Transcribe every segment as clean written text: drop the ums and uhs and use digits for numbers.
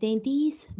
33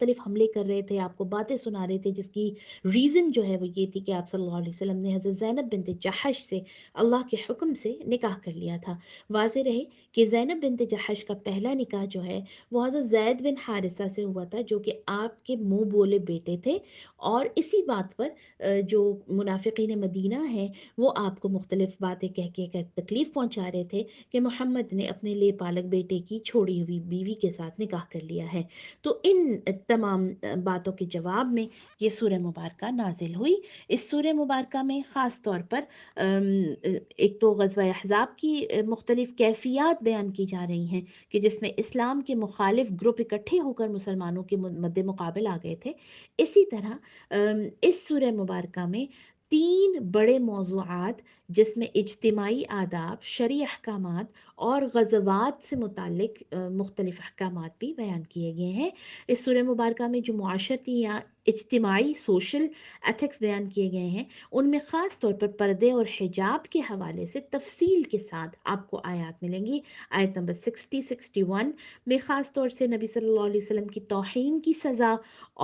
مختلف حملے کر رہے تھے، آپ کو باتیں سنا رہے تھے، جس کی ریزن جو ہے وہ یہ تھی کہ آپ صلی اللہ علیہ وسلم نے حضرت زینب بنت جحش سے اللہ کے حکم سے نکاح کر لیا تھا۔ واضح رہے کہ زینب بنت جحش کا پہلا نکاح جو ہے وہ حضرت زید بن حارثہ سے ہوا تھا، جو کہ آپ کے منہ بولے بیٹے تھے، اور اسی بات پر جو منافقین مدینہ ہیں وہ آپ کو مختلف باتیں کہہ کے تکلیف پہنچا رہے تھے کہ محمد نے اپنے لے پالک بیٹے کی چھوڑی ہوئی بیوی کے ساتھ نکاح کر لیا ہے۔ تو ان تمام باتوں کے جواب میں یہ سورہ مبارکہ نازل ہوئی۔ اس سورہ مبارکہ میں خاص طور پر ایک تو غزوہ احزاب کی مختلف کیفیات بیان کی جا رہی ہیں کہ جس میں اسلام کے مخالف گروپ اکٹھے ہو کر مسلمانوں کے مد مقابل آ گئے تھے۔ اسی طرح اس سورہ مبارکہ میں تین بڑے موضوعات، جس میں اجتماعی آداب، شرعی احکامات اور غزوات سے متعلق مختلف احکامات بھی بیان کیے گئے ہیں۔ اس سورہ مبارکہ میں جو معاشرتی یا اجتماعی سوشل ایتھکس بیان کیے گئے ہیں، ان میں خاص طور پر پردے اور حجاب کے حوالے سے تفصیل کے ساتھ آپ کو آیات ملیں گی۔ آیت نمبر 60-61 میں خاص طور سے نبی صلی اللہ علیہ وسلم کی توہین کی سزا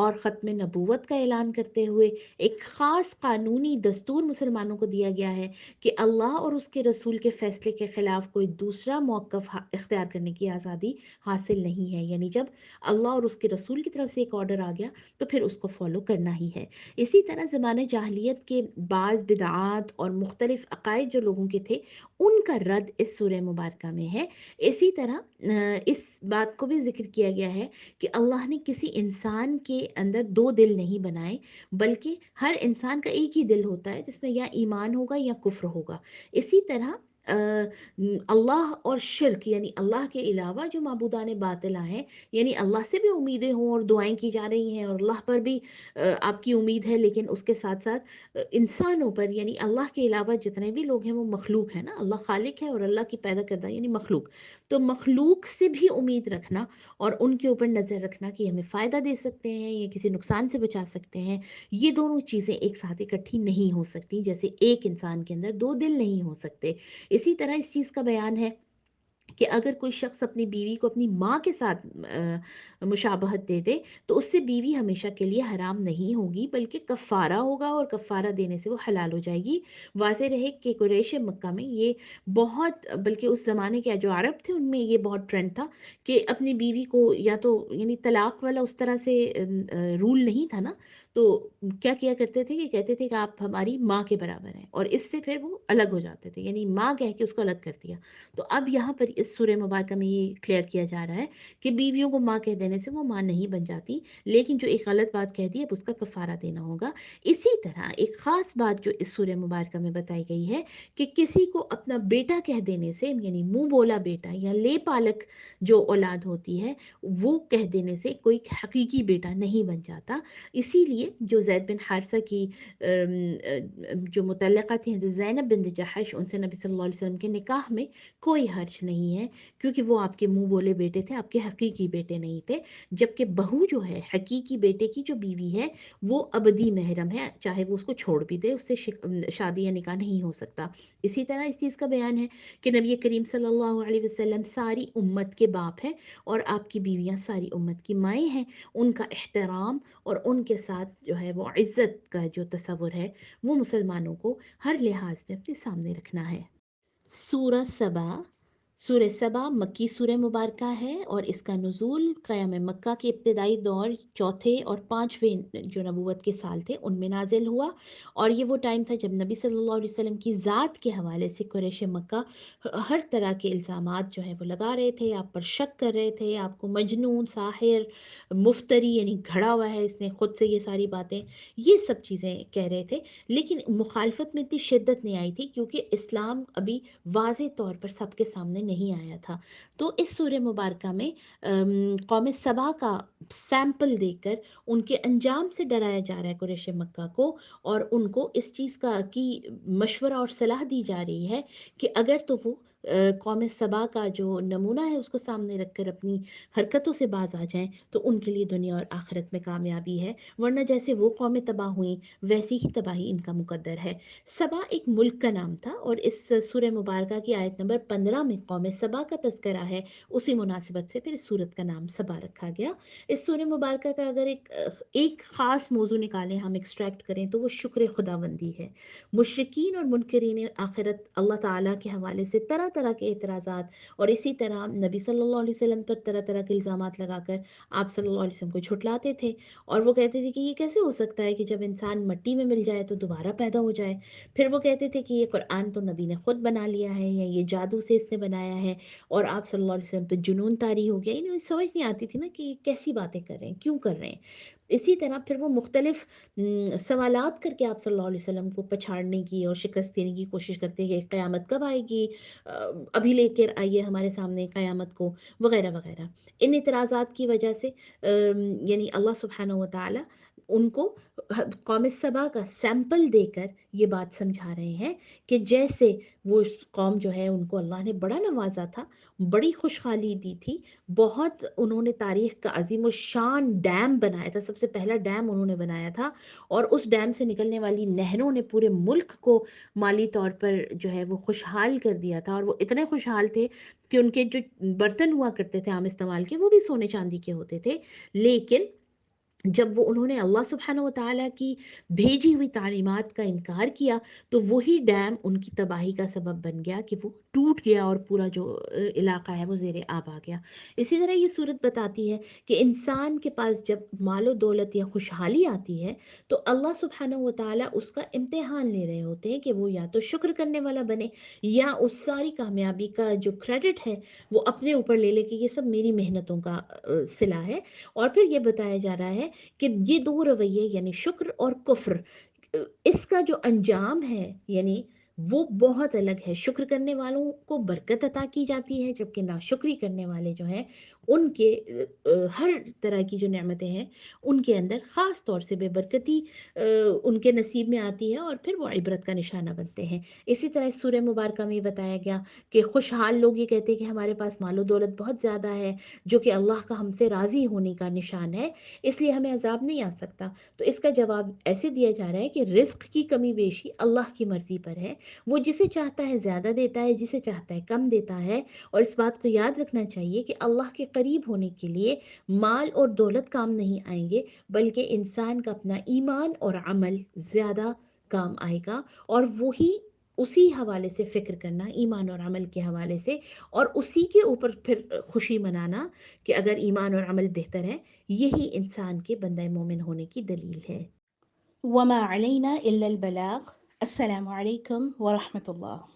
اور ختم نبوت کا اعلان کرتے ہوئے ایک خاص قانونی دستور مسلمانوں کو دیا گیا ہے کہ اللہ اور اس کے رسول کے فیصلے کے خلاف کوئی دوسرا موقف اختیار کرنے کی آزادی حاصل نہیں ہے، یعنی جب اللہ اور اس کے رسول کی طرف سے ایک آرڈر آ گیا تو پھر اس کو فالو کرنا ہی ہے۔ اسی طرح زمانہ جاہلیت کے بعض بدعات اور مختلف عقائد جو لوگوں کے تھے، ان کا رد اس سورہ مبارکہ میں ہے۔ اسی طرح اس بات کو بھی ذکر کیا گیا ہے کہ اللہ نے کسی انسان کے اندر دو دل نہیں بنائے، بلکہ ہر انسان کا ایک ہی دل ہوتا ہے جس میں یا ایمان ہوگا یا کفر ہوگا۔ اسی طرح اللہ اور شرک، یعنی اللہ کے علاوہ جو معبودان باطلہ ہیں، یعنی اللہ سے بھی امیدیں ہوں اور دعائیں کی جا رہی ہیں اور اللہ پر بھی آپ کی امید ہے، لیکن اس کے ساتھ ساتھ انسانوں پر، یعنی اللہ کے علاوہ جتنے بھی لوگ ہیں وہ مخلوق ہیں نا، اللہ خالق ہے اور اللہ کی پیدا کردہ یعنی مخلوق، تو مخلوق سے بھی امید رکھنا اور ان کے اوپر نظر رکھنا کہ ہمیں فائدہ دے سکتے ہیں یا کسی نقصان سے بچا سکتے ہیں، یہ دونوں چیزیں ایک ساتھ اکٹھی نہیں ہو سکتی، جیسے ایک انسان کے اندر دو دل نہیں ہو سکتے۔ اسی طرح اس چیز کا بیان ہے کہ اگر کوئی شخص اپنی بیوی کو اپنی ماں کے ساتھ مشابہت دے دے تو اس سے بیوی ہمیشہ کے لیے حرام نہیں ہوگی، بلکہ کفارہ ہوگا اور کفارہ دینے سے وہ حلال ہو جائے گی۔ واضح رہے کہ قریش مکہ میں یہ بہت، بلکہ اس زمانے کے جو عرب تھے ان میں یہ بہت ٹرینڈ تھا کہ اپنی بیوی کو یا تو یعنی طلاق والا اس طرح سے رول نہیں تھا نا، تو کیا کیا کرتے تھے کہ کہتے تھے کہ آپ ہماری ماں کے برابر ہیں، اور اس سے پھر وہ الگ ہو جاتے تھے، یعنی ماں کہہ کے اس کو الگ کر دیا۔ تو اب یہاں پر اس سورہ مبارکہ میں یہ کلیئر کیا جا رہا ہے کہ بیویوں کو ماں کہہ دینے سے وہ ماں نہیں بن جاتی، لیکن جو ایک غلط بات کہہ دی اب اس کا کفارہ دینا ہوگا۔ اسی طرح ایک خاص بات جو اس سورہ مبارکہ میں بتائی گئی ہے کہ کسی کو اپنا بیٹا کہہ دینے سے، یعنی منہ بولا بیٹا یا لے پالک جو اولاد ہوتی ہے، وہ کہہ دینے سے کوئی حقیقی بیٹا نہیں بن جاتا۔ اسی لیے جو زید بن حارثہ کی جو متعلقہ تھی حضرت زینب بنت جحش، ان سے نبی صلی اللہ علیہ وسلم کے نکاح میں کوئی حرج نہیں ہے، کیونکہ وہ آپ کے منہ بولے بیٹے تھے، آپ کے حقیقی بیٹے نہیں تھے۔ جبکہ بہو جو ہے، حقیقی بیٹے کی جو بیوی ہے، وہ ابدی محرم ہے، چاہے وہ اس کو چھوڑ بھی دے، اس سے شادی یا نکاح نہیں ہو سکتا۔ اسی طرح اس چیز کا بیان ہے کہ نبی کریم صلی اللہ علیہ وسلم ساری امت کے باپ ہیں اور آپ کی بیویاں ساری امت کی مائیں ہیں، ان کا احترام اور ان کے ساتھ جو ہے وہ عزت کا جو تصور ہے وہ مسلمانوں کو ہر لحاظ میں اپنے سامنے رکھنا ہے۔ سورہ سبا، سورہ سبا مکی سورہ مبارکہ ہے اور اس کا نزول قیام مکہ کے ابتدائی دور چوتھے اور پانچویں جو نبوت کے سال تھے ان میں نازل ہوا، اور یہ وہ ٹائم تھا جب نبی صلی اللہ علیہ وسلم کی ذات کے حوالے سے قریش مکہ ہر طرح کے الزامات جو ہے وہ لگا رہے تھے، آپ پر شک کر رہے تھے، آپ کو مجنون، ساحر، مفتری یعنی گھڑا ہوا ہے اس نے خود سے یہ ساری باتیں، یہ سب چیزیں کہہ رہے تھے، لیکن مخالفت میں اتنی شدت نہیں آئی تھی کیونکہ اسلام ابھی واضح طور پر سب کے سامنے نہیں آیا تھا۔ تو اس سورہ مبارکہ میں قوم سبا کا سیمپل دے کر ان کے انجام سے ڈرایا جا رہا ہے قریش مکہ کو، اور ان کو اس چیز کا کی مشورہ اور صلاح دی جا رہی ہے کہ اگر تو وہ قوم سبا کا جو نمونہ ہے اس کو سامنے رکھ کر اپنی حرکتوں سے باز آ جائیں تو ان کے لیے دنیا اور آخرت میں کامیابی ہے، ورنہ جیسے وہ قومیں تباہ ہوئیں ویسی ہی تباہی ان کا مقدر ہے۔ سبا ایک ملک کا نام تھا، اور اس سورہ مبارکہ کی آیت نمبر 15 میں قوم سبا کا تذکرہ ہے، اسی مناسبت سے پھر اس سورت کا نام سبا رکھا گیا۔ اس سورہ مبارکہ کا اگر ایک خاص موضوع نکالیں، ہم ایکسٹریکٹ کریں تو وہ شکر خداوندی ہے۔ مشرکین اور منکرین آخرت اللہ تعالیٰ کے حوالے سے طرح طرح کے اعتراضات اور اسی طرح نبی صلی اللہ علیہ وسلم پر طرح طرح کے الزامات لگا کر آپ صلی اللہ علیہ وسلم کو جھٹلاتے تھے، اور وہ کہتے تھے کہ یہ کیسے ہو سکتا ہے کہ جب انسان مٹی میں مل جائے تو دوبارہ پیدا ہو جائے۔ پھر وہ کہتے تھے کہ یہ قرآن تو نبی نے خود بنا لیا ہے، یا یہ جادو سے اس نے بنایا ہے، اور آپ صلی اللہ علیہ وسلم پہ جنون طاری ہو گیا۔ انہیں سمجھ نہیں آتی تھی نا کہ یہ کیسی باتیں کر رہے ہیں، کیوں کر رہے ہیں۔ اسی طرح پھر وہ مختلف سوالات کر کے آپ صلی اللہ علیہ وسلم کو پچھاڑنے کی اور شکست دینے کی کوشش کرتے ہیں کہ قیامت کب آئے گی، ابھی لے کر آئیے ہمارے سامنے قیامت کو، وغیرہ وغیرہ۔ ان اعتراضات کی وجہ سے یعنی اللہ سبحانہ و تعالی ان کو قوم سبا کا سیمپل دے کر یہ بات سمجھا رہے ہیں کہ جیسے وہ قوم جو ہے ان کو اللہ نے بڑا نوازا تھا، بڑی خوشحالی دی تھی، بہت انہوں نے تاریخ کا عظیم الشان ڈیم بنایا تھا، سب سے پہلا ڈیم انہوں نے بنایا تھا، اور اس ڈیم سے نکلنے والی نہروں نے پورے ملک کو مالی طور پر جو ہے وہ خوشحال کر دیا تھا، اور وہ اتنے خوشحال تھے کہ ان کے جو برتن ہوا کرتے تھے عام استعمال کے وہ بھی سونے چاندی کے ہوتے تھے۔ لیکن جب وہ انہوں نے اللہ سبحانہ و تعالیٰ کی بھیجی ہوئی تعلیمات کا انکار کیا تو وہی ڈیم ان کی تباہی کا سبب بن گیا کہ وہ ٹوٹ گیا، اور پورا جو علاقہ ہے وہ زیر آب آ گیا۔ اسی طرح یہ صورت بتاتی ہے کہ انسان کے پاس جب مال و دولت یا خوشحالی آتی ہے تو اللہ سبحانہ و تعالیٰ اس کا امتحان لے رہے ہوتے ہیں کہ وہ یا تو شکر کرنے والا بنے، یا اس ساری کامیابی کا جو کریڈٹ ہے وہ اپنے اوپر لے لے کہ یہ سب میری محنتوں کا صلہ ہے۔ اور پھر یہ بتایا جا رہا ہے کہ یہ دو رویے یعنی شکر اور کفر، اس کا جو انجام ہے یعنی وہ بہت الگ ہے۔ شکر کرنے والوں کو برکت عطا کی جاتی ہے، جبکہ ناشکری کرنے والے جو ہیں ان کے ہر طرح کی جو نعمتیں ہیں ان کے اندر خاص طور سے بے برکتی ان کے نصیب میں آتی ہے، اور پھر وہ عبرت کا نشانہ بنتے ہیں۔ اسی طرح اس سورہ مبارکہ میں بتایا گیا کہ خوشحال لوگ یہ کہتے ہیں کہ ہمارے پاس مال و دولت بہت زیادہ ہے، جو کہ اللہ کا ہم سے راضی ہونے کا نشان ہے، اس لیے ہمیں عذاب نہیں آ سکتا۔ تو اس کا جواب ایسے دیا جا رہا ہے کہ رزق کی کمی بیشی اللہ کی مرضی پر ہے، وہ جسے چاہتا ہے زیادہ دیتا ہے، جسے چاہتا ہے کم دیتا ہے، اور اس بات کو یاد رکھنا چاہیے کہ اللہ کے قریب ہونے کے لیے مال اور دولت کام نہیں آئیں گے، بلکہ انسان کا اپنا ایمان اور عمل زیادہ کام آئے گا، اور وہی اسی حوالے سے فکر کرنا ایمان اور عمل کے حوالے سے، اور اسی کے اوپر پھر خوشی منانا کہ اگر ایمان اور عمل بہتر ہے، یہی انسان کے بندہ مومن ہونے کی دلیل ہے۔ وما علینا الا البلاغ۔ السلام علیکم ورحمۃ اللہ۔